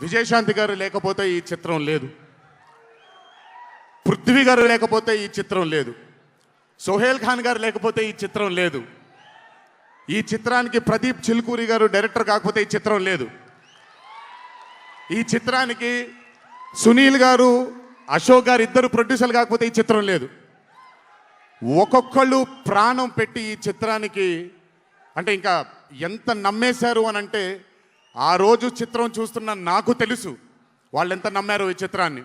విజయశాంతి గారు లేకపోతే ఈ చిత్రం లేదు. పృథ్వీ గారు లేకపోతే ఈ చిత్రం లేదు. సోహేల్ ఖాన్ గారు లేకపోతే ఈ చిత్రం లేదు. ఈ చిత్రానికి ప్రదీప్ చిల్కూరి గారు డైరెక్టర్ కాకపోతే ఈ చిత్రం లేదు. ఈ చిత్రానికి సునీల్ గారు, అశోక్ గారు ఇద్దరు ప్రొడ్యూసర్లు కాకపోతే ఈ చిత్రం లేదు. ఒక్కొక్కళ్ళు ప్రాణం పెట్టి ఈ చిత్రానికి అంటే ఇంకా ఎంత నమ్మేశారు అని అంటే ఆ రోజు చిత్రం చూస్తున్న నాకు తెలుసు వాళ్ళు ఎంత నమ్మారు ఈ చిత్రాన్ని.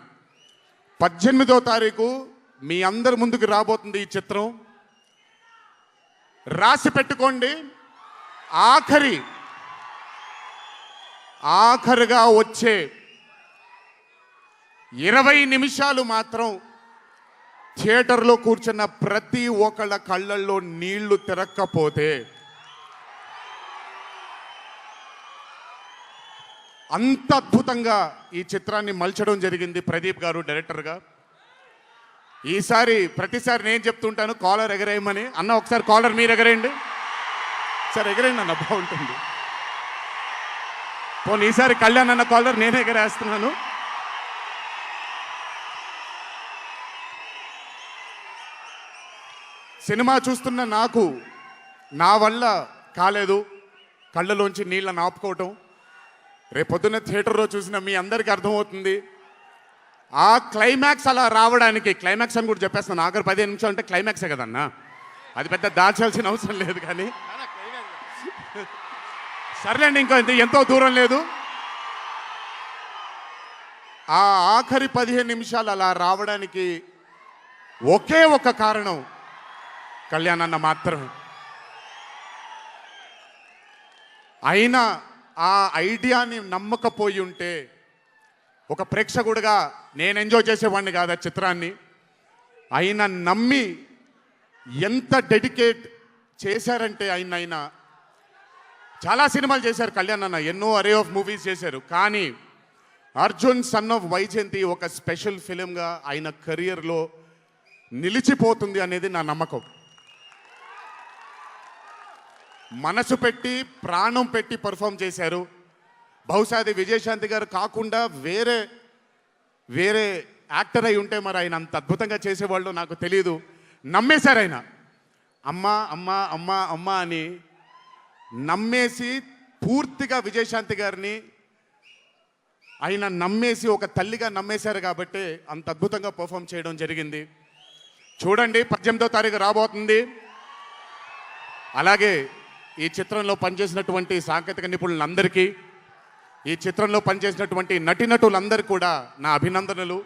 18వ తారీఖు మీ అందరి ముందుకు రాబోతుంది ఈ చిత్రం. రాసి పెట్టుకోండి. ఆఖరిగా వచ్చే 20 నిమిషాలు మాత్రం థియేటర్లో కూర్చున్న ప్రతి ఒక్కళ్ళ కళ్ళల్లో నీళ్లు తిరక్కపోతే అంత అద్భుతంగా ఈ చిత్రాన్ని మలచడం జరిగింది ప్రదీప్ గారు డైరెక్టర్గా. ప్రతిసారి నేను చెప్తుంటాను కాలర్ ఎగరేయమని. అన్న ఒకసారి కాలర్ మీరు ఎగరేయండి సార్, ఎగరేయండి అన్న, బాగుంటుంది. పోనీ ఈసారి కళ్యాణ్ అన్న కాలర్ నేనే ఎగరేస్తున్నాను. సినిమా చూస్తున్న నాకు నా వల్ల కాలేదు కళ్ళలోంచి నీళ్ళని ఆపుకోవటం. రేపొద్దున్న థియేటర్లో చూసిన మీ అందరికీ అర్థమవుతుంది. ఆ క్లైమాక్స్ అలా రావడానికి, క్లైమాక్స్ అని కూడా చెప్పేస్తాను, ఆఖరి 15 నిమిషాలు అంటే క్లైమాక్సే కదన్నా, అది పెద్ద దాచాల్సిన అవసరం లేదు. కానీ సర్లేండి, ఇంకో ఎంతో దూరం లేదు. ఆ ఆఖరి 15 నిమిషాలు అలా రావడానికి ఒకే ఒక కారణం కళ్యాణ్ అన్న మాత్రమే. అయినా ఆ ఐడియాని నమ్మకపోయి ఉంటే ఒక ప్రేక్షకుడిగా నేను ఎంజాయ్ చేసేవాడిని కాదు ఆ చిత్రాన్ని. ఆయన నమ్మి ఎంత డెడికేట్ చేశారంటే ఆయన చాలా సినిమాలు చేశారు కళ్యాణ్ అన్న, ఎన్నో అరే ఆఫ్ మూవీస్ చేశారు. కానీ అర్జున్ సన్ ఆఫ్ వైజయంతి ఒక స్పెషల్ ఫిలింగా ఆయన కెరియర్లో నిలిచిపోతుంది అనేది నా నమ్మకం. మనసు పెట్టి ప్రాణం పెట్టి పర్ఫామ్ చేశారు. బహుశా అది విజయశాంతి గారు కాకుండా వేరే యాక్టర్ అయి ఉంటే మరి ఆయన అంత అద్భుతంగా చేసేవాళ్ళు నాకు తెలియదు. నమ్మేశారు ఆయన. అమ్మా అమ్మా అమ్మా అమ్మా అని నమ్మేసి పూర్తిగా విజయశాంతి గారిని ఆయన నమ్మేసి ఒక తల్లిగా నమ్మేశారు కాబట్టి అంత అద్భుతంగా పర్ఫామ్ చేయడం జరిగింది. చూడండి, 18వ తారీఖు రాబోతుంది. అలాగే ఈ చిత్రంలో పనిచేసినటువంటి సాంకేతిక నిపుణులందరికీ, ఈ చిత్రంలో పనిచేసినటువంటి నటీనటులందరికీ కూడా నా అభినందనలు.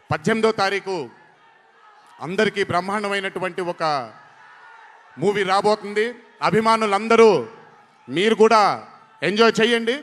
18వ తారీఖు అందరికీ బ్రహ్మాండమైనటువంటి ఒక మూవీ రాబోతుంది. అభిమానులందరూ మీరు కూడా ఎంజాయ్ చేయండి.